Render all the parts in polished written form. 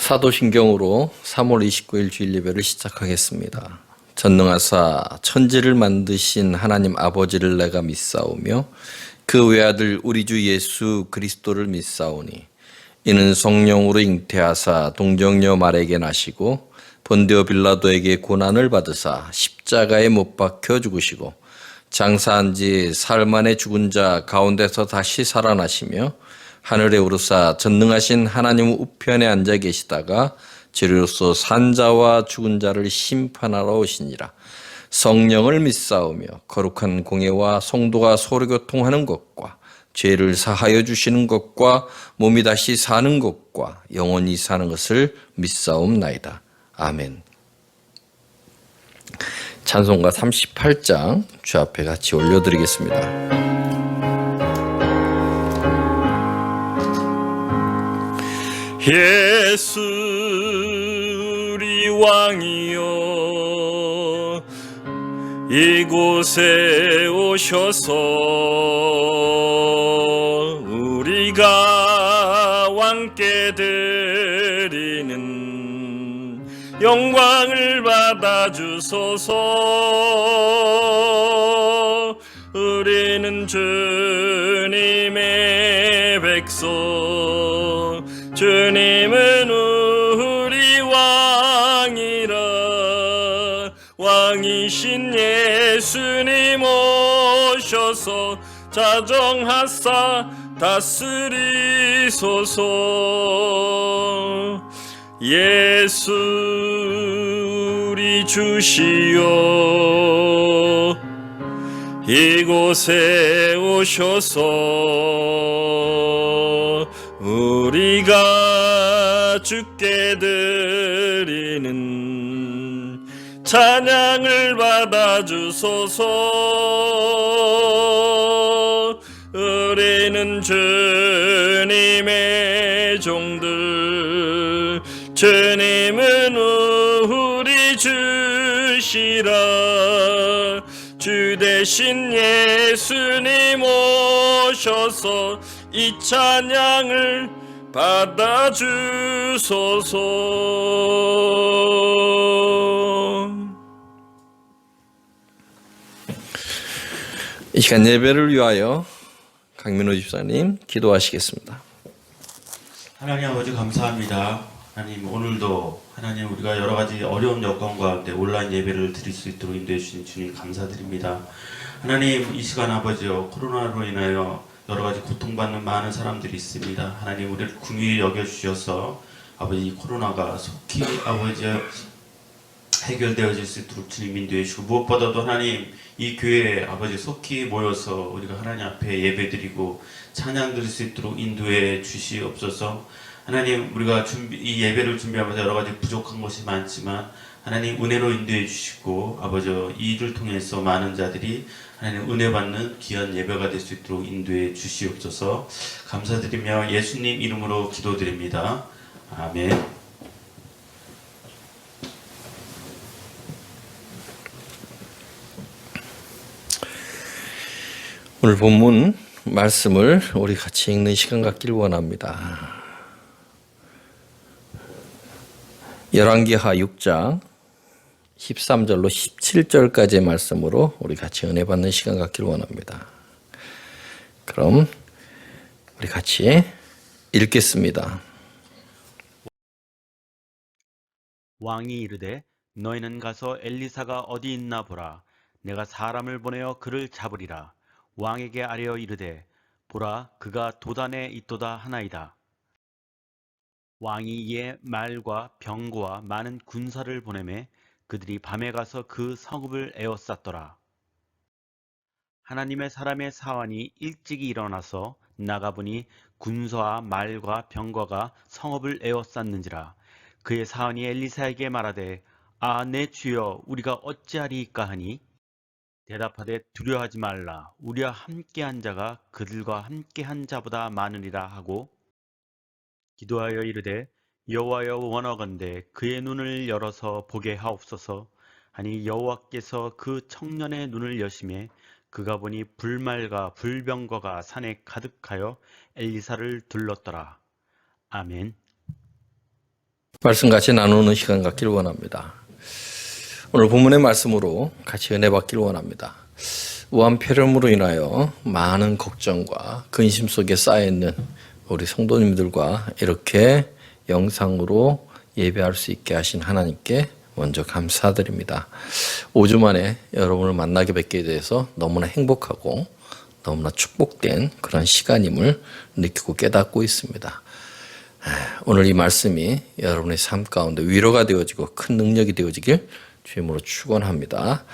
사도신경으로 3월 29일 주일 예배를 시작하겠습니다. 전능하사 천지를 만드신 하나님 아버지를 내가 믿사오며 그 외아들 우리 주 예수 그리스도를 믿사오니 이는 성령으로 잉태하사 동정녀 말에게 나시고 본디오 빌라도에게 고난을 받으사 십자가에 못 박혀 죽으시고 장사한 지 사흘 만에 죽은 자 가운데서 다시 살아나시며 하늘에 오르사 전능하신 하나님 우편에 앉아 계시다가 죄로서 산 자와 죽은 자를 심판하러 오시니라. 성령을 믿사오며 거룩한 공예와 성도가 서로 교통하는 것과 죄를 사하여 주시는 것과 몸이 다시 사는 것과 영원히 사는 것을 믿사옵나이다. 아멘. 찬송가 38장 주 앞에 같이 올려드리겠습니다. 예수 우리 왕이여 이곳에 오셔서 우리가 왕께 드리는 영광을 받아주소서. 우리는 주님의 백성, 주님은 우리 왕이라. 왕이신 예수님 오셔서 자정하사 다스리소서. 예수 우리 주시여 이곳에 오셔서 우리가 주께 드리는 찬양을 받아주소서. 우리는 주님의 종들, 주님은 우리 주시라. 주 대신 예수님 오셔서 이 찬양을 받아주소서. 이 시간 예배를 위하여 강민호 집사님 기도하시겠습니다. 하나님 아버지 감사합니다. 하나님 오늘도 하나님 우리가 여러 가지 어려운 여건 가운데 온라인 예배를 드릴 수 있도록 인도해 주신 주님 감사드립니다. 하나님 이 시간 아버지요 코로나로 인하여 여러 가지 고통받는 많은 사람들이 있습니다. 하나님 우리를 긍휼히 여겨주셔서 아버지 이 코로나가 속히 아버지 해결되어질 수 있도록 주님 인도해 주시고 무엇보다도 하나님 이 교회에 아버지 속히 모여서 우리가 하나님 앞에 예배드리고 찬양 드릴 수 있도록 인도해 주시옵소서. 하나님 우리가 이 예배를 준비하면서 여러 가지 부족한 것이 많지만 하나님 은혜로 인도해 주시고 아버지 이 일을 통해서 많은 자들이 하나님 은혜 받는 귀한 예배가 될 수 있도록 인도해 주시옵소서. 감사드리며 예수님 이름으로 기도드립니다. 아멘. 오늘 본문 말씀을 우리 같이 읽는 시간 갖길 원합니다. 열왕기하 6장 13절로 17절까지의 말씀으로 우리 같이 은혜 받는 시간 갖길 원합니다. 그럼 우리 같이 읽겠습니다. 왕이 이르되 너희는 가서 엘리사가 어디 있나 보라. 내가 사람을 보내어 그를 잡으리라. 왕에게 아뢰어 이르되 보라 그가 도단에 있도다 하나이다. 왕이 이에 말과 병거와 많은 군사를 보내매 그들이 밤에 가서 그 성읍을 에워쌌더라. 하나님의 사람의 사환이 일찍이 일어나서 나가보니 군사와 말과 병거가 성읍을 에워쌌는지라. 그의 사환이 엘리사에게 말하되 아 내 주여 우리가 어찌하리이까 하니 대답하되 두려워하지 말라. 우리와 함께한 자가 그들과 함께한 자보다 많으리라 하고 기도하여 이르되 여호와여 원하건대 그의 눈을 열어서 보게 하옵소서 하니 여호와께서 그 청년의 눈을 여시매 그가 보니 불말과 불병거가 산에 가득하여 엘리사를 둘렀더라. 아멘. 말씀 같이 나누는 시간 갖길 원합니다. 오늘 본문의 말씀으로 같이 은혜 받길 원합니다. 우한폐렴으로 인하여 많은 걱정과 근심 속에 쌓여있는 우리 성도님들과 이렇게 영상으로 예배할 수 있게 하신 하나님께 먼저 감사드립니다. 5주 만에 여러분을 만나게 뵙게 돼서 너무나 행복하고 너무나 축복된 그런 시간임을 느끼고 깨닫고 있습니다. 오늘 이 말씀이 여러분의 삶 가운데 위로가 되어지고 큰 능력이 되어지길 주님으로 축원합니다.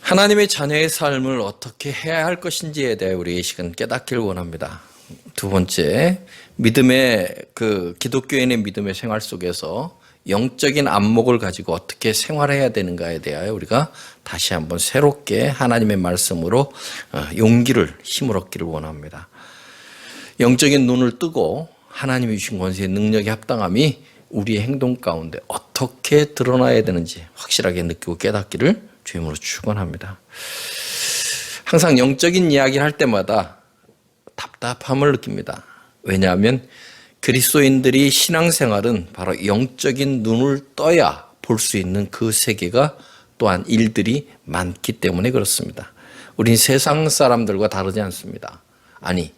하나님의 자녀의 삶을 어떻게 해야 할 것인지에 대해 우리 이 시간 깨닫기를 원합니다. 두 번째, 기독교인의 믿음의 생활 속에서 영적인 안목을 가지고 어떻게 생활해야 되는가에 대하여 우리가 다시 한번 새롭게 하나님의 말씀으로 용기를 힘을 얻기를 원합니다. 영적인 눈을 뜨고 하나님이 주신 권세의 능력의 합당함이 우리의 행동 가운데 어떻게 드러나야 되는지 확실하게 느끼고 깨닫기를 주님으로 축원합니다. 항상 영적인 이야기를 할 때마다 답답함을 느낍니다. 왜냐하면 그리스도인들이 신앙생활은 바로 영적인 눈을 떠야 볼 수 있는 그 세계가 또한 일들이 많기 때문에 그렇습니다. 우린 세상 사람들과 다르지 않습니다. 아니,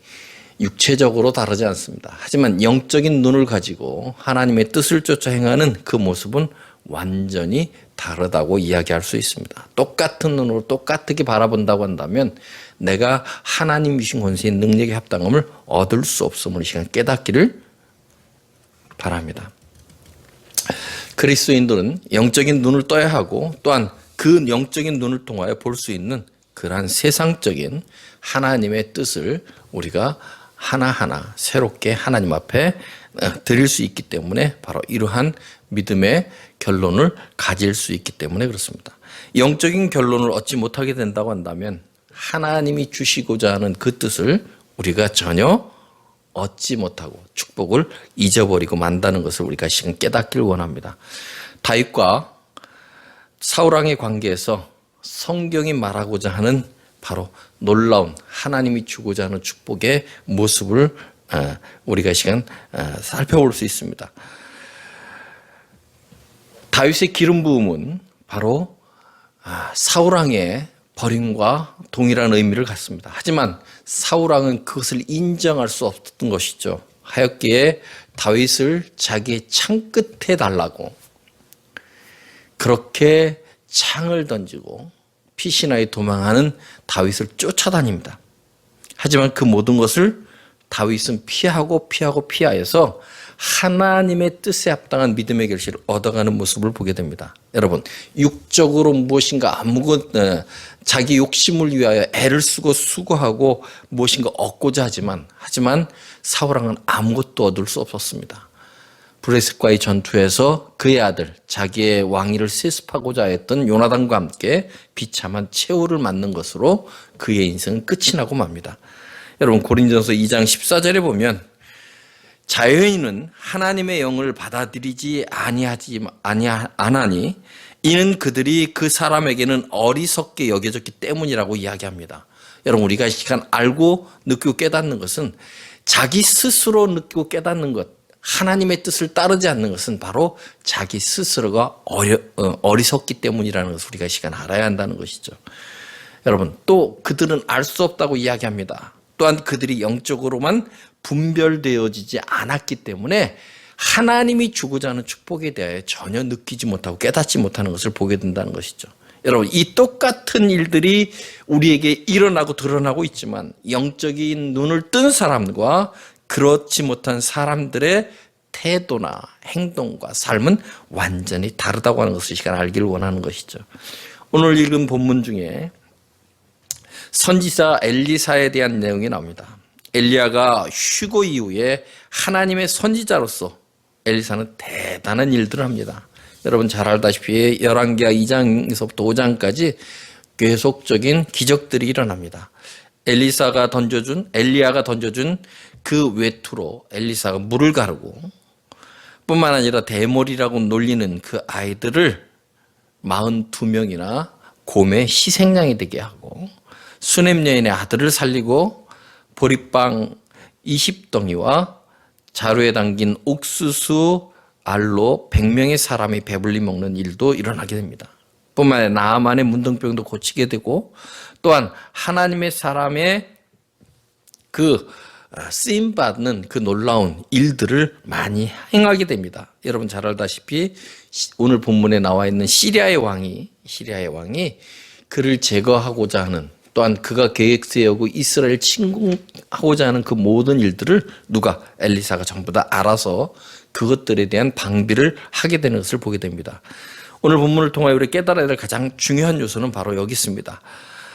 육체적으로 다르지 않습니다. 하지만 영적인 눈을 가지고 하나님의 뜻을 쫓아 행하는 그 모습은 완전히 다르다고 이야기할 수 있습니다. 똑같은 눈으로 똑같게 바라본다고 한다면 내가 하나님 주신 권세의 능력의 합당함을 얻을 수 없음을 이 시간 깨닫기를 바랍니다. 그리스도인들은 영적인 눈을 떠야 하고 또한 그 영적인 눈을 통하여 볼 수 있는 그러한 세상적인 하나님의 뜻을 우리가 하나하나 새롭게 하나님 앞에 드릴 수 있기 때문에 바로 이러한 믿음의 결론을 가질 수 있기 때문에 그렇습니다. 영적인 결론을 얻지 못하게 된다고 한다면 하나님이 주시고자 하는 그 뜻을 우리가 전혀 얻지 못하고 축복을 잊어버리고 만다는 것을 우리가 지금 깨닫기를 원합니다. 다윗과 사울왕의 관계에서 성경이 말하고자 하는 바로 놀라운 하나님이 주고자 하는 축복의 모습을 우리가 시간 살펴볼 수 있습니다. 다윗의 기름 부음은 바로 사울왕의 버림과 동일한 의미를 갖습니다. 하지만 사울왕은 그것을 인정할 수 없었던 것이죠. 하였기에 다윗을 자기의 창 끝에 달라고 그렇게 창을 던지고 피시나에 도망하는 다윗을 쫓아다닙니다. 하지만 그 모든 것을 다윗은 피하여서 하나님의 뜻에 합당한 믿음의 결실을 얻어가는 모습을 보게 됩니다. 여러분, 육적으로 무엇인가 자기 욕심을 위하여 애를 쓰고 수고하고 무엇인가 얻고자 하지만 사울왕은 아무것도 얻을 수 없었습니다. 블레셋과의 전투에서 그의 아들, 자기의 왕위를 세습하고자 했던 요나단과 함께 비참한 최후를 맞는 것으로 그의 인생은 끝이 나고 맙니다. 여러분, 고린도전서 2장 14절에 보면 자여인은 하나님의 영을 받아들이지 아니하니 이는 그들이 그 사람에게는 어리석게 여겨졌기 때문이라고 이야기합니다. 여러분, 우리가 이 시간 알고 느끼고 깨닫는 것은 자기 스스로 느끼고 깨닫는 것, 하나님의 뜻을 따르지 않는 것은 바로 자기 스스로가 어리석기 때문이라는 것을 우리가 이 시간 알아야 한다는 것이죠. 여러분, 또 그들은 알 수 없다고 이야기합니다. 또한 그들이 영적으로만 분별되어지지 않았기 때문에 하나님이 주고자 하는 축복에 대해 전혀 느끼지 못하고 깨닫지 못하는 것을 보게 된다는 것이죠. 여러분, 이 똑같은 일들이 우리에게 일어나고 드러나고 있지만 영적인 눈을 뜬 사람과 그렇지 못한 사람들의 태도나 행동과 삶은 완전히 다르다고 하는 것을 이 시간 알기를 원하는 것이죠. 오늘 읽은 본문 중에 선지자 엘리사에 대한 내용이 나옵니다. 엘리야가 휴거 이후에 하나님의 선지자로서 엘리사는 대단한 일들을 합니다. 여러분 잘 알다시피 열왕기하 2장에서부터 5장까지 계속적인 기적들이 일어납니다. 엘리야가 던져준 그 외투로 엘리사가 물을 가르고 뿐만 아니라 대머리라고 놀리는 그 아이들을 42명이나 곰의 희생양이 되게 하고 수냄 여인의 아들을 살리고 보리빵 20덩이와 자루에 담긴 옥수수 알로 100명의 사람이 배불리 먹는 일도 일어나게 됩니다. 뿐만 아니라 나아만의 문둥병도 고치게 되고 또한 하나님의 사람의 그 쓰임받는 그 놀라운 일들을 많이 행하게 됩니다. 여러분 잘 알다시피 오늘 본문에 나와 있는 시리아의 왕이 그를 제거하고자 하는, 또한 그가 계획 세우고 이스라엘 침공하고자 하는 그 모든 일들을 누가? 엘리사가 전부 다 알아서 그것들에 대한 방비를 하게 되는 것을 보게 됩니다. 오늘 본문을 통하여 우리 깨달아야 될 가장 중요한 요소는 바로 여기 있습니다.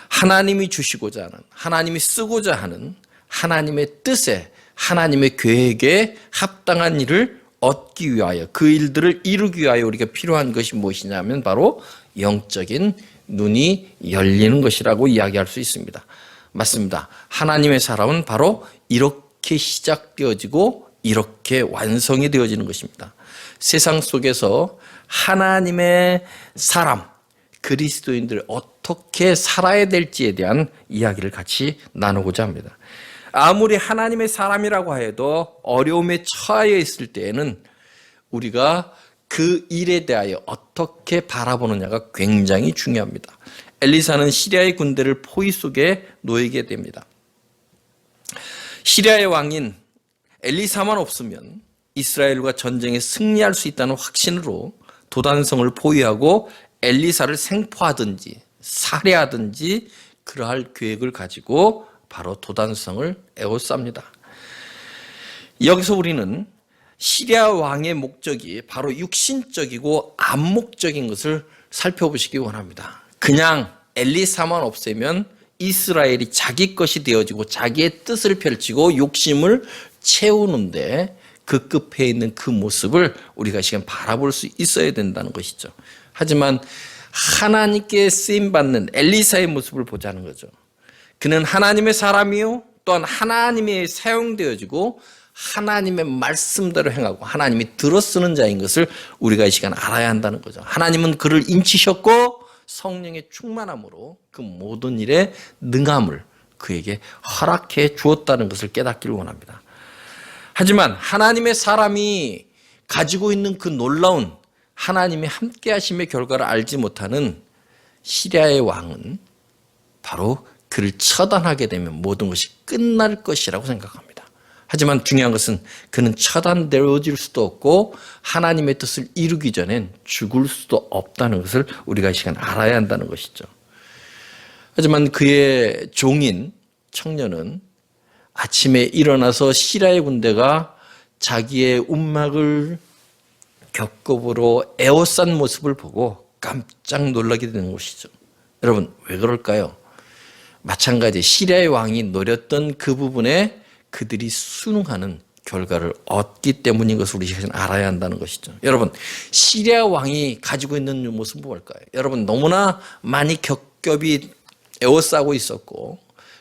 하나님이 주시고자 하는, 하나님이 쓰고자 하는 하나님의 뜻에, 하나님의 계획에 합당한 일을 얻기 위하여, 그 일들을 이루기 위하여 우리가 필요한 것이 무엇이냐면 바로 영적인 눈이 열리는 것이라고 이야기할 수 있습니다. 맞습니다. 하나님의 사람은 바로 이렇게 시작되어지고 이렇게 완성이 되어지는 것입니다. 세상 속에서 하나님의 사람, 그리스도인들 어떻게 살아야 될지에 대한 이야기를 같이 나누고자 합니다. 아무리 하나님의 사람이라고 해도 어려움에 처하여 있을 때에는 우리가 그 일에 대하여 어떻게 바라보느냐가 굉장히 중요합니다. 엘리사는 시리아의 군대를 포위 속에 놓이게 됩니다. 시리아의 왕인 엘리사만 없으면 이스라엘과 전쟁에 승리할 수 있다는 확신으로 도단성을 포위하고 엘리사를 생포하든지 살해하든지 그러할 계획을 가지고 바로 도단성을 에워쌉니다. 여기서 우리는 시리아 왕의 목적이 바로 육신적이고 암목적인 것을 살펴보시기 원합니다. 그냥 엘리사만 없애면 이스라엘이 자기 것이 되어지고 자기의 뜻을 펼치고 욕심을 채우는데 그 끝에 있는 그 모습을 우리가 지금 바라볼 수 있어야 된다는 것이죠. 하지만 하나님께 쓰임받는 엘리사의 모습을 보자는 거죠. 그는 하나님의 사람이요 또한 하나님의 사용되어지고 하나님의 말씀대로 행하고 하나님이 들어쓰는 자인 것을 우리가 이 시간 알아야 한다는 거죠. 하나님은 그를 인치셨고 성령의 충만함으로 그 모든 일에 능함을 그에게 허락해 주었다는 것을 깨닫기를 원합니다. 하지만 하나님의 사람이 가지고 있는 그 놀라운 하나님의 함께 하심의 결과를 알지 못하는 시리아의 왕은 바로 그를 처단하게 되면 모든 것이 끝날 것이라고 생각합니다. 하지만 중요한 것은 그는 처단되어질 수도 없고 하나님의 뜻을 이루기 전엔 죽을 수도 없다는 것을 우리가 이 시간 알아야 한다는 것이죠. 하지만 그의 종인 청년은 아침에 일어나서 시리아의 군대가 자기의 움막을 겹겹으로 에워싼 모습을 보고 깜짝 놀라게 되는 것이죠. 여러분 왜 그럴까요? 마찬가지 시리아의 왕이 노렸던 그 부분에 그들이 순응하는 결과를 얻기 때문인 것을 우리 시간 알아야 한다는 것이죠. 여러분 시리아 왕이 가지고 있는 모습은 뭘까요? 여러분 너무나 많이 겹겹이 에워싸고 있었고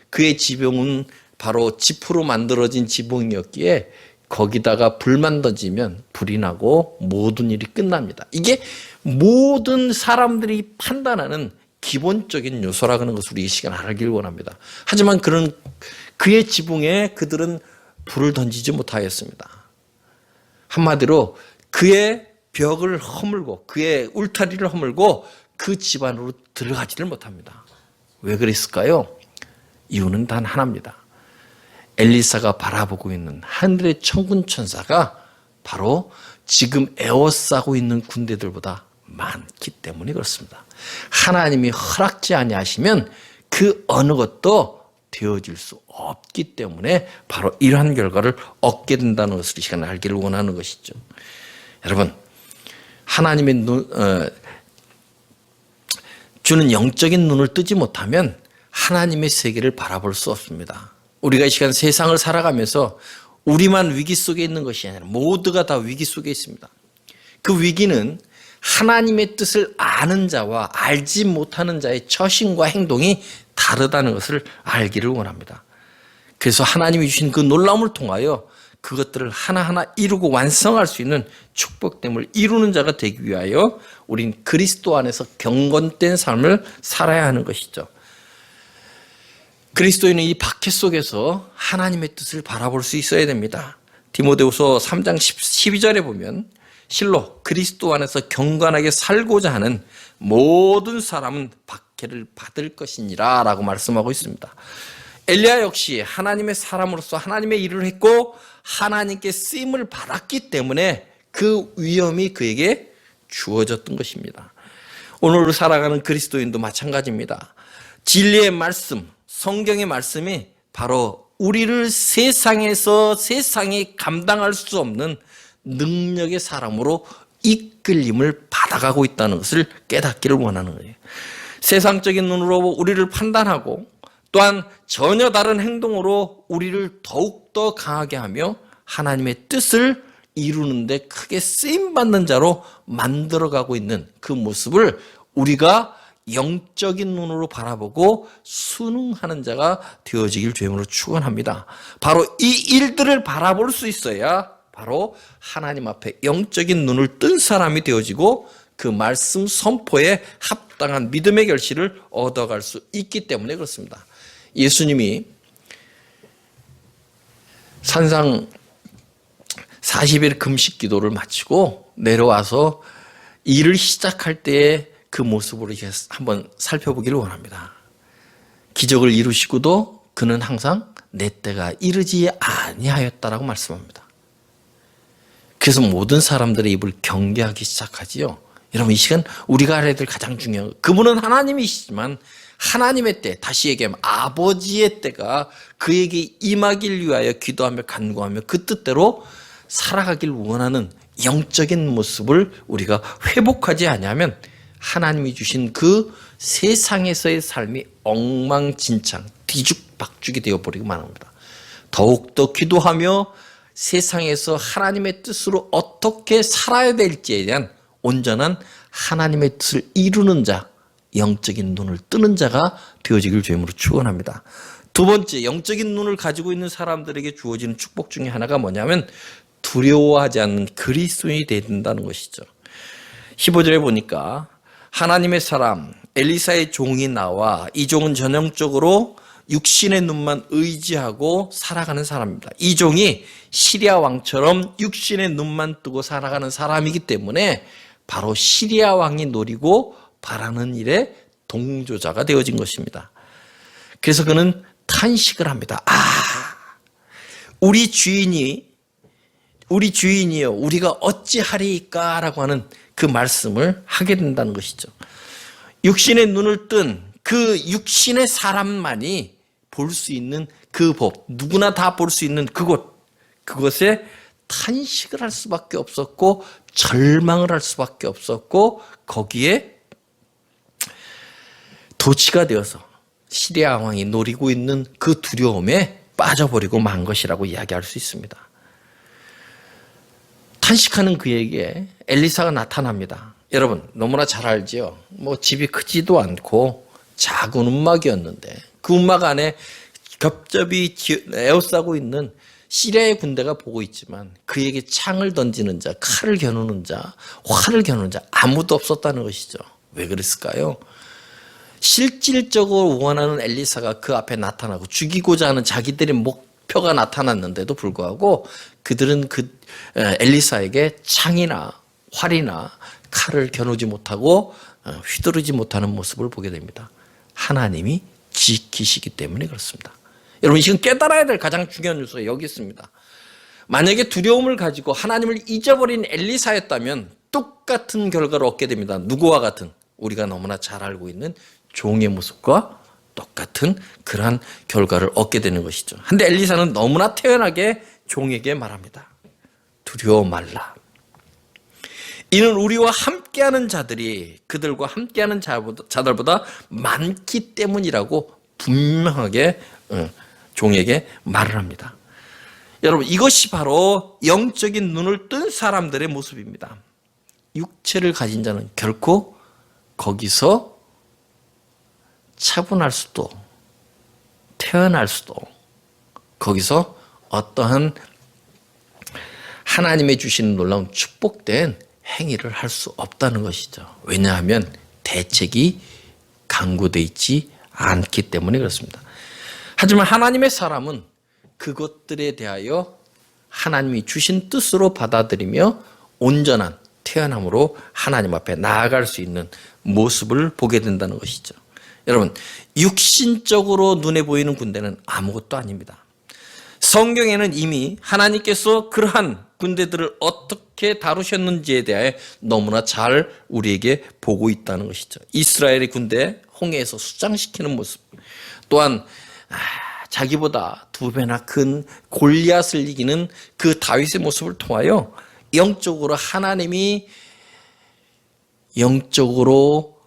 그의 지붕은 바로 지프로 만들어진 지붕이었기에 거기다가 불만 던지면 불이 나고 모든 일이 끝납니다. 이게 모든 사람들이 판단하는 기본적인 요소라는 것을 우리 이 시간 알기를 원합니다. 하지만 그의 지붕에 그들은 불을 던지지 못하였습니다. 한마디로 그의 벽을 허물고 그의 울타리를 허물고 그 집 안으로 들어가지를 못합니다. 왜 그랬을까요? 이유는 단 하나입니다. 엘리사가 바라보고 있는 하늘의 천군 천사가 바로 지금 에워싸고 있는 군대들보다 많기 때문에 그렇습니다. 하나님이 허락지 아니하시면 그 어느 것도 되어질 수 없기 때문에 바로 이러한 결과를 얻게 된다는 것을 이 시간에 알기를 원하는 것이죠. 여러분 하나님의 주는 영적인 눈을 뜨지 못하면 하나님의 세계를 바라볼 수 없습니다. 우리가 이 시간 세상을 살아가면서 우리만 위기 속에 있는 것이 아니라 모두가 다 위기 속에 있습니다. 그 위기는 하나님의 뜻을 아는 자와 알지 못하는 자의 처신과 행동이 다르다는 것을 알기를 원합니다. 그래서 하나님이 주신 그 놀라움을 통하여 그것들을 하나하나 이루고 완성할 수 있는 축복됨을 이루는 자가 되기 위하여 우린 그리스도 안에서 경건된 삶을 살아야 하는 것이죠. 그리스도인은 이 박해 속에서 하나님의 뜻을 바라볼 수 있어야 됩니다. 디모데후서 3장 12절에 보면 실로 그리스도 안에서 경건하게 살고자 하는 모든 사람은 박해를 받을 것이니라 라고 말씀하고 있습니다. 엘리야 역시 하나님의 사람으로서 하나님의 일을 했고 하나님께 쓰임을 받았기 때문에 그 위엄이 그에게 주어졌던 것입니다. 오늘 살아가는 그리스도인도 마찬가지입니다. 진리의 말씀, 성경의 말씀이 바로 우리를 세상에서 세상이 감당할 수 없는 능력의 사람으로 이끌림을 받아가고 있다는 것을 깨닫기를 원하는 거예요. 세상적인 눈으로 우리를 판단하고 또한 전혀 다른 행동으로 우리를 더욱더 강하게 하며 하나님의 뜻을 이루는데 크게 쓰임받는 자로 만들어가고 있는 그 모습을 우리가 영적인 눈으로 바라보고 순응하는 자가 되어지길 주님으로 축원합니다. 바로 이 일들을 바라볼 수 있어야 바로 하나님 앞에 영적인 눈을 뜬 사람이 되어지고 그 말씀 선포에 합당한 믿음의 결실을 얻어갈 수 있기 때문에 그렇습니다. 예수님이 산상 40일 금식 기도를 마치고 내려와서 일을 시작할 때의 그 모습으로 한번 살펴보기를 원합니다. 기적을 이루시고도 그는 항상 내 때가 이르지 아니하였다라고 말씀합니다. 그래서 모든 사람들의 입을 경계하기 시작하지요. 여러분 이 시간 우리가 알아야 될 가장 중요한 그분은 하나님이시지만 하나님의 때, 다시 얘기하면 아버지의 때가 그에게 임하길 위하여 기도하며 간구하며 그 뜻대로 살아가길 원하는 영적인 모습을 우리가 회복하지 않으면 하나님이 주신 그 세상에서의 삶이 엉망진창, 뒤죽박죽이 되어버리고 말합니다. 더욱더 기도하며 세상에서 하나님의 뜻으로 어떻게 살아야 될지에 대한 온전한 하나님의 뜻을 이루는 자, 영적인 눈을 뜨는 자가 되어지길 주님으로 축원합니다. 두 번째, 영적인 눈을 가지고 있는 사람들에게 주어지는 축복 중에 하나가 뭐냐면 두려워하지 않는 그리스도인이 된다는 것이죠. 15절에 보니까 하나님의 사람 엘리사의 종이 나와 이 종은 전형적으로 육신의 눈만 의지하고 살아가는 사람입니다. 이 종이 시리아 왕처럼 육신의 눈만 뜨고 살아가는 사람이기 때문에 바로 시리아 왕이 노리고 바라는 일에 동조자가 되어진 것입니다. 그래서 그는 탄식을 합니다. 우리 주인이요 우리가 어찌하리까라고 하는 그 말씀을 하게 된다는 것이죠. 육신의 눈을 뜬 그 육신의 사람만이 볼 수 있는 그 법, 누구나 다 볼 수 있는 그것에 탄식을 할 수밖에 없었고 절망을 할 수밖에 없었고 거기에 도취가 되어서 시리아 왕이 노리고 있는 그 두려움에 빠져버리고 만 것이라고 이야기할 수 있습니다. 탄식하는 그에게 엘리사가 나타납니다. 여러분 너무나 잘 알지요. 집이 크지도 않고 작은 움막이었는데 그 움막 안에 겹겹이 에워싸고 있는 시리아의 군대가 보고 있지만 그에게 창을 던지는 자, 칼을 겨누는 자, 활을 겨누는 자 아무도 없었다는 것이죠. 왜 그랬을까요? 실질적으로 원하는 엘리사가 그 앞에 나타나고 죽이고자 하는 자기들의 목표가 나타났는데도 불구하고 그들은 그 엘리사에게 창이나 활이나 칼을 겨누지 못하고 휘두르지 못하는 모습을 보게 됩니다. 하나님이 지키시기 때문에 그렇습니다. 여러분 이 시간 깨달아야 될 가장 중요한 요소가 여기 있습니다. 만약에 두려움을 가지고 하나님을 잊어버린 엘리사였다면 똑같은 결과를 얻게 됩니다. 누구와 같은? 우리가 너무나 잘 알고 있는 종의 모습과 똑같은 그러한 결과를 얻게 되는 것이죠. 근데 엘리사는 너무나 태연하게 종에게 말합니다. 두려워 말라. 이는 우리와 함께하는 자들이 그들과 함께하는 자들보다 많기 때문이라고 분명하게 종에게 말을 합니다. 여러분 이것이 바로 영적인 눈을 뜬 사람들의 모습입니다. 육체를 가진 자는 결코 거기서 차분할 수도 태어날 수도 거기서 어떠한 하나님의 주시는 놀라운 축복된 행위를 할 수 없다는 것이죠. 왜냐하면 대책이 강구되어 있지 않기 때문에 그렇습니다. 하지만 하나님의 사람은 그것들에 대하여 하나님이 주신 뜻으로 받아들이며 온전한 태어남으로 하나님 앞에 나아갈 수 있는 모습을 보게 된다는 것이죠. 여러분, 육신적으로 눈에 보이는 군대는 아무것도 아닙니다. 성경에는 이미 하나님께서 그러한 군대들을 어떻게 다루셨는지에 대해 너무나 잘 우리에게 보고 있다는 것이죠. 이스라엘의 군대 홍해에서 수장시키는 모습, 또한 자기보다 2배나 큰 골리앗을 이기는 그 다윗의 모습을 통하여 영적으로 하나님이 영적으로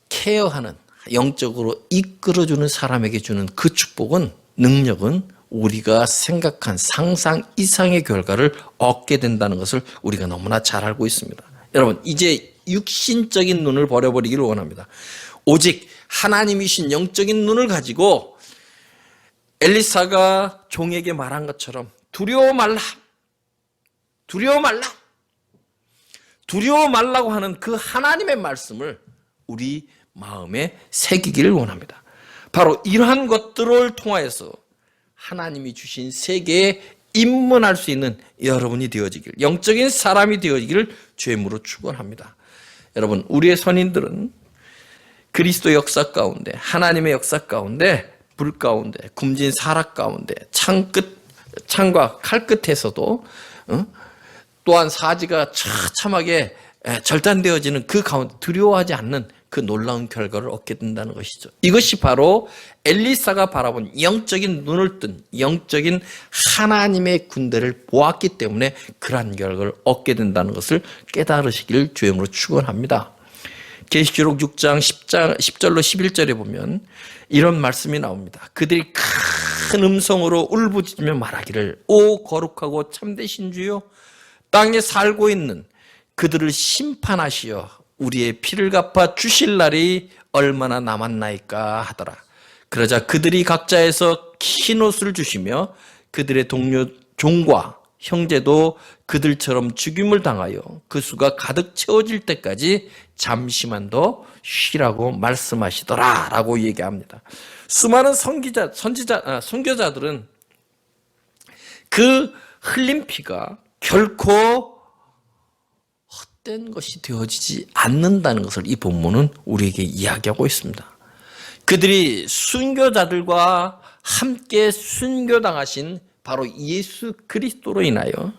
케어하는, 영적으로 이끌어주는 사람에게 주는 그 축복은, 능력은 우리가 생각한 상상 이상의 결과를 얻게 된다는 것을 우리가 너무나 잘 알고 있습니다. 여러분, 이제 육신적인 눈을 버려버리기를 원합니다. 오직 하나님이신 영적인 눈을 가지고 엘리사가 종에게 말한 것처럼 두려워 말라, 두려워 말라, 두려워 말라고 하는 그 하나님의 말씀을 우리 마음에 새기기를 원합니다. 바로 이러한 것들을 통하여서 하나님이 주신 세계에 입문할 수 있는 여러분이 되어지길, 영적인 사람이 되어지기를 주임으로 축원합니다. 여러분, 우리의 선인들은 그리스도 역사 가운데, 하나님의 역사 가운데, 불 가운데, 굶진 사락 가운데, 창과 칼 끝에서도 또한 사지가 처참하게 절단되어지는 그 가운데 두려워하지 않는 그 놀라운 결과를 얻게 된다는 것이죠. 이것이 바로 엘리사가 바라본 영적인 눈을 뜬 영적인 하나님의 군대를 보았기 때문에 그러한 결과를 얻게 된다는 것을 깨달으시길 주임으로 축원합니다. 계시록 6장 10절로 11절에 보면 이런 말씀이 나옵니다. 그들이 큰 음성으로 울부짖으며 말하기를, 오 거룩하고 참되신 주여, 땅에 살고 있는 그들을 심판하시어 우리의 피를 갚아 주실 날이 얼마나 남았나이까 하더라. 그러자 그들이 각자에서 흰 옷을 주시며 그들의 동료 종과 형제도 그들처럼 죽임을 당하여 그 수가 가득 채워질 때까지 잠시만 더 쉬라고 말씀하시더라 라고 얘기합니다. 수많은 선교자들은 그 흘린 피가 결코 헛된 것이 되어지지 않는다는 것을 이 본문은 우리에게 이야기하고 있습니다. 그들이 순교자들과 함께 순교당하신 바로 예수 그리스도로 인하여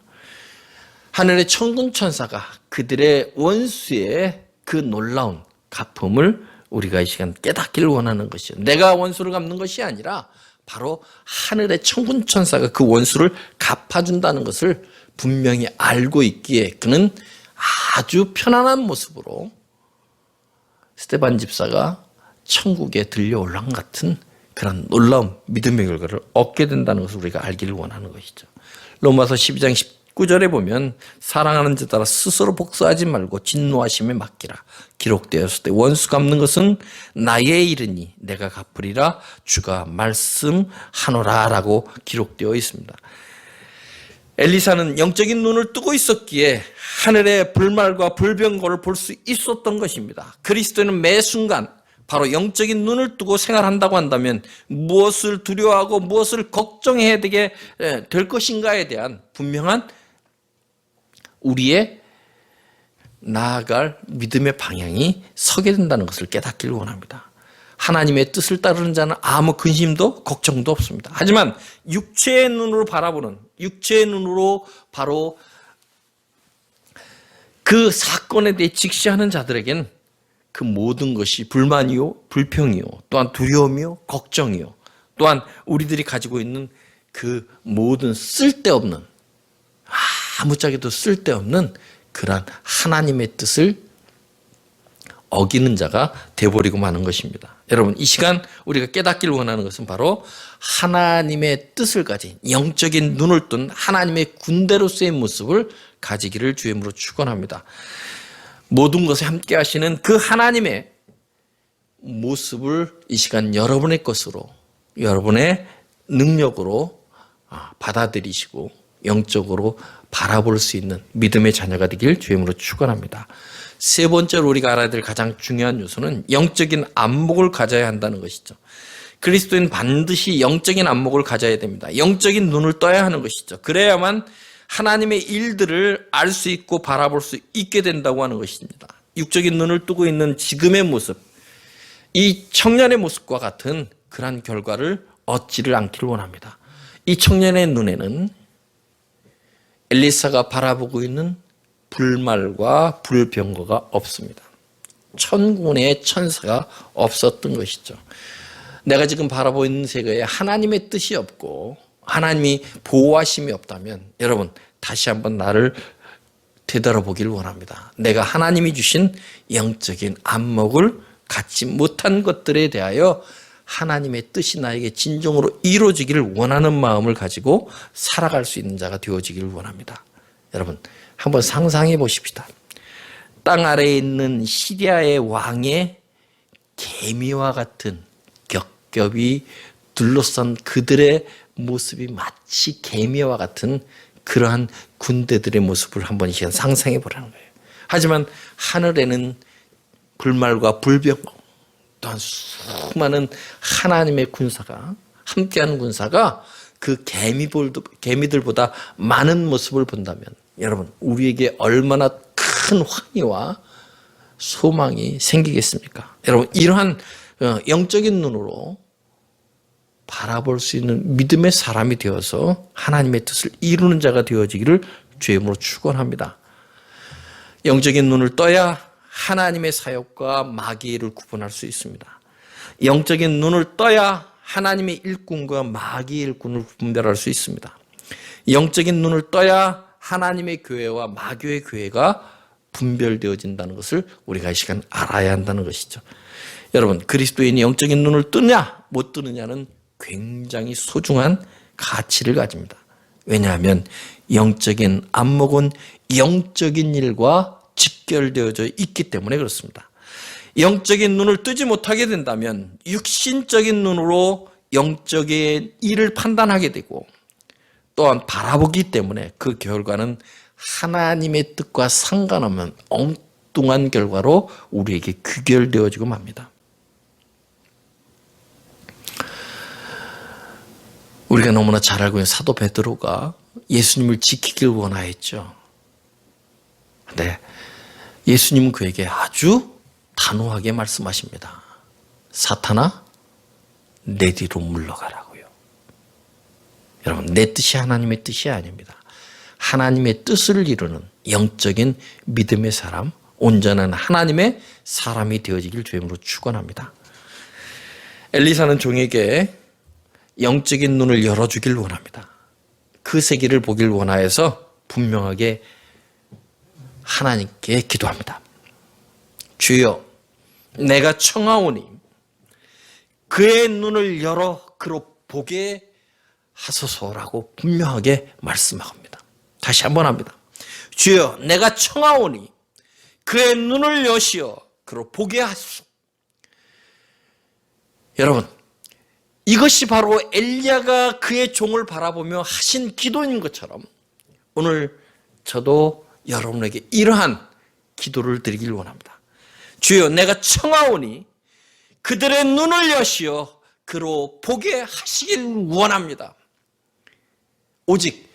하늘의 천군 천사가 그들의 원수의 그 놀라운 갚음을 우리가 이 시간 깨닫기를 원하는 것이죠. 내가 원수를 갚는 것이 아니라 바로 하늘의 천군 천사가 그 원수를 갚아준다는 것을 분명히 알고 있기에 그는 아주 편안한 모습으로 스데반 집사가 천국에 들려 올라간 같은 그런 놀라운 믿음의 결과를 얻게 된다는 것을 우리가 알기를 원하는 것이죠. 로마서 12장 19절에 보면 사랑하는 자 따라 스스로 복수하지 말고 진노하심에 맡기라. 기록되었을 때 원수 갚는 것은 나의 일이니 내가 갚으리라 주가 말씀하노라 라고 기록되어 있습니다. 엘리사는 영적인 눈을 뜨고 있었기에 하늘의 불말과 불병거를 볼 수 있었던 것입니다. 그리스도는 매 순간 바로 영적인 눈을 뜨고 생활한다고 한다면 무엇을 두려워하고 무엇을 걱정해야 되게 될 것인가에 대한 분명한 우리의 나아갈 믿음의 방향이 서게 된다는 것을 깨닫기를 원합니다. 하나님의 뜻을 따르는 자는 아무 근심도 걱정도 없습니다. 하지만 육체의 눈으로 바라보는, 육체의 눈으로 바로 그 사건에 대해 직시하는 자들에겐 그 모든 것이 불만이요, 불평이요, 또한 두려움이요, 걱정이요, 또한 우리들이 가지고 있는 그 모든 쓸데없는, 아무짝에도 쓸데없는 그러한 하나님의 뜻을 어기는 자가 되어버리고 마는 것입니다. 여러분, 이 시간 우리가 깨닫기를 원하는 것은 바로 하나님의 뜻을 가진 영적인 눈을 뜬 하나님의 군대로서의 모습을 가지기를 주임으로 축원합니다. 모든 것에 함께 하시는 그 하나님의 모습을 이 시간 여러분의 것으로, 여러분의 능력으로 받아들이시고 영적으로 바라볼 수 있는 믿음의 자녀가 되길 주임으로 축원합니다. 세 번째로 우리가 알아야 될 가장 중요한 요소는 영적인 안목을 가져야 한다는 것이죠. 그리스도인 반드시 영적인 안목을 가져야 됩니다. 영적인 눈을 떠야 하는 것이죠. 그래야만 하나님의 일들을 알 수 있고 바라볼 수 있게 된다고 하는 것입니다. 육적인 눈을 뜨고 있는 지금의 모습, 이 청년의 모습과 같은 그러한 결과를 얻지를 않기를 원합니다. 이 청년의 눈에는 엘리사가 바라보고 있는 불말과 불병거가 없습니다. 천군의 천사가 없었던 것이죠. 내가 지금 바라보고 있는 세계에 하나님의 뜻이 없고 하나님이 보호하심이 없다면 여러분 다시 한번 나를 되돌아보기를 원합니다. 내가 하나님이 주신 영적인 안목을 갖지 못한 것들에 대하여 하나님의 뜻이 나에게 진정으로 이루어지기를 원하는 마음을 가지고 살아갈 수 있는 자가 되어지기를 원합니다. 여러분 한번 상상해 보십시다. 땅 아래에 있는 시리아의 왕의 개미와 같은 겹겹이 둘러싼 그들의 모습이 마치 개미와 같은 그러한 군대들의 모습을 한번 상상해 보라는 거예요. 하지만 하늘에는 불말과 불병 또한 수많은 하나님의 군사가 함께하는 군사가 그 개미들보다 많은 모습을 본다면 여러분 우리에게 얼마나 큰 환희와 소망이 생기겠습니까? 여러분 이러한 영적인 눈으로 바라볼 수 있는 믿음의 사람이 되어서 하나님의 뜻을 이루는 자가 되어지기를 주의 이름으로 축원합니다. 영적인 눈을 떠야 하나님의 사역과 마귀의 일을 구분할 수 있습니다. 영적인 눈을 떠야 하나님의 일꾼과 마귀의 일꾼을 분별할 수 있습니다. 영적인 눈을 떠야 하나님의 교회와 마귀의 교회가 분별되어진다는 것을 우리가 이 시간 알아야 한다는 것이죠. 여러분 그리스도인이 영적인 눈을 뜨냐 못 뜨느냐는 굉장히 소중한 가치를 가집니다. 왜냐하면 영적인 안목은 영적인 일과 직결되어져 있기 때문에 그렇습니다. 영적인 눈을 뜨지 못하게 된다면 육신적인 눈으로 영적인 일을 판단하게 되고 또한 바라보기 때문에 그 결과는 하나님의 뜻과 상관없는 엉뚱한 결과로 우리에게 귀결되어지고 맙니다. 우리가 너무나 잘 알고 있는 사도 베드로가 예수님을 지키길 원하였죠. 근데 예수님은 그에게 아주 단호하게 말씀하십니다. 사탄아, 내 뒤로 물러가라고요. 여러분, 내 뜻이 하나님의 뜻이 아닙니다. 하나님의 뜻을 이루는 영적인 믿음의 사람, 온전한 하나님의 사람이 되어지길 주임으로 축원합니다. 엘리사는 종에게 영적인 눈을 열어주길 원합니다. 그 세계를 보길 원하여서 분명하게 하나님께 기도합니다. 주여, 내가 청하오니 그의 눈을 열어 그로 보게 하소서라고 분명하게 말씀합니다. 다시 한번 합니다. 주여, 내가 청하오니 그의 눈을 여시어 그로 보게 하소서. 여러분, 이것이 바로 엘리야가 그의 종을 바라보며 하신 기도인 것처럼 오늘 저도 여러분에게 이러한 기도를 드리길 원합니다. 주여, 내가 청하오니 그들의 눈을 여시어 그로 보게 하시길 원합니다. 오직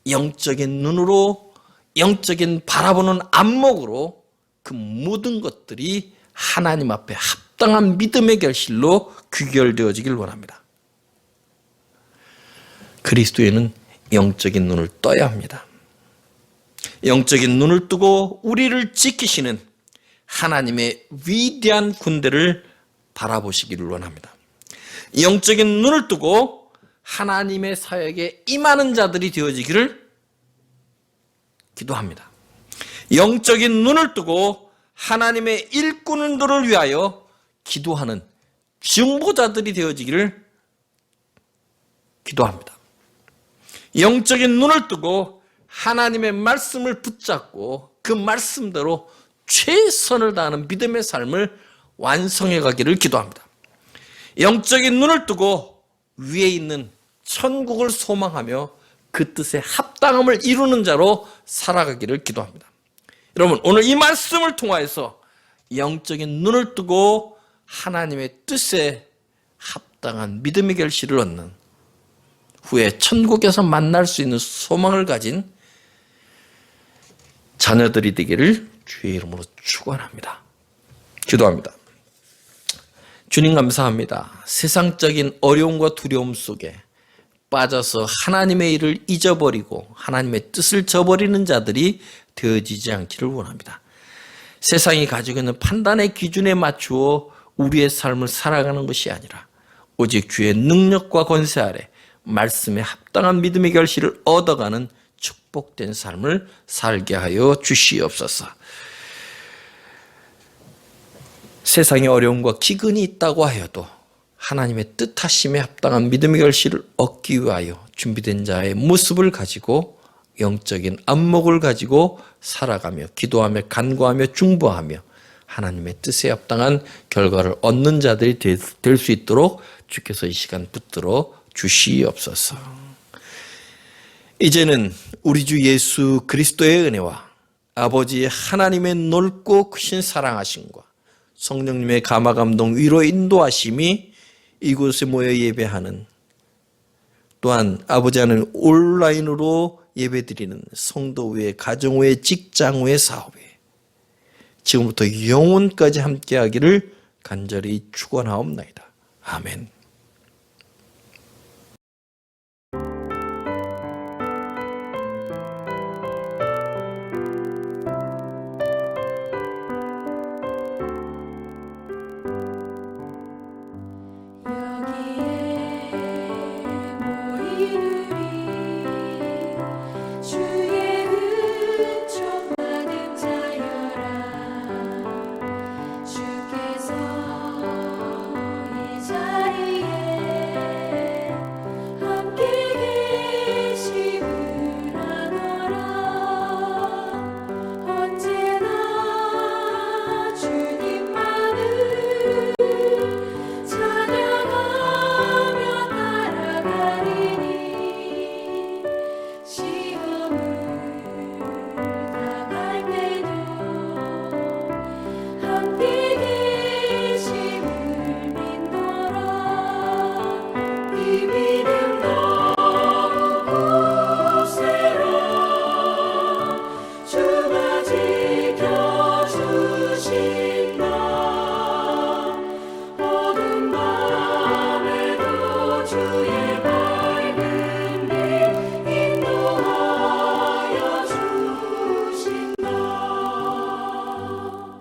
영적인 눈으로, 영적인 바라보는 안목으로 그 모든 것들이 하나님 앞에 합당한 믿음의 결실로 귀결되어지길 원합니다. 그리스도에는 영적인 눈을 떠야 합니다. 영적인 눈을 뜨고 우리를 지키시는 하나님의 위대한 군대를 바라보시기를 원합니다. 영적인 눈을 뜨고 하나님의 사역에 임하는 자들이 되어지기를 기도합니다. 영적인 눈을 뜨고 하나님의 일꾼들을 위하여 기도하는 중보자들이 되어지기를 기도합니다. 영적인 눈을 뜨고 하나님의 말씀을 붙잡고 그 말씀대로 최선을 다하는 믿음의 삶을 완성해 가기를 기도합니다. 영적인 눈을 뜨고 위에 있는 천국을 소망하며 그 뜻에 합당함을 이루는 자로 살아가기를 기도합니다. 여러분, 오늘 이 말씀을 통하여서 영적인 눈을 뜨고 하나님의 뜻에 합당한 믿음의 결실을 얻는 후에 천국에서 만날 수 있는 소망을 가진 자녀들이 되기를 주의 이름으로 축원합니다. 기도합니다. 주님 감사합니다. 세상적인 어려움과 두려움 속에 빠져서 하나님의 일을 잊어버리고 하나님의 뜻을 저버리는 자들이 되어지지 않기를 원합니다. 세상이 가지고 있는 판단의 기준에 맞추어 우리의 삶을 살아가는 것이 아니라 오직 주의 능력과 권세 아래 말씀에 합당한 믿음의 결실을 얻어가는 축복된 삶을 살게 하여 주시옵소서. 세상의 어려움과 기근이 있다고 하여도 하나님의 뜻하심에 합당한 믿음의 결실을 얻기 위하여 준비된 자의 모습을 가지고 영적인 안목을 가지고 살아가며 기도하며 간구하며 중보하며 하나님의 뜻에 합당한 결과를 얻는 자들이 될 수 있도록 주께서 이 시간 붙들어 주시옵소서. 이제는 우리 주 예수 그리스도의 은혜와 아버지 하나님의 넓고 크신 사랑하심과 성령님의 감화감동 위로 인도하심이 이곳에 모여 예배하는 또한 아버지 하나님 온라인으로 예배드리는 성도 외 가정 외 직장 외 사업 외 지금부터 영원까지 함께하기를 간절히 축원하옵나이다. 아멘.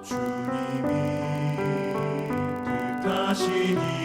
주님이 뜻하시니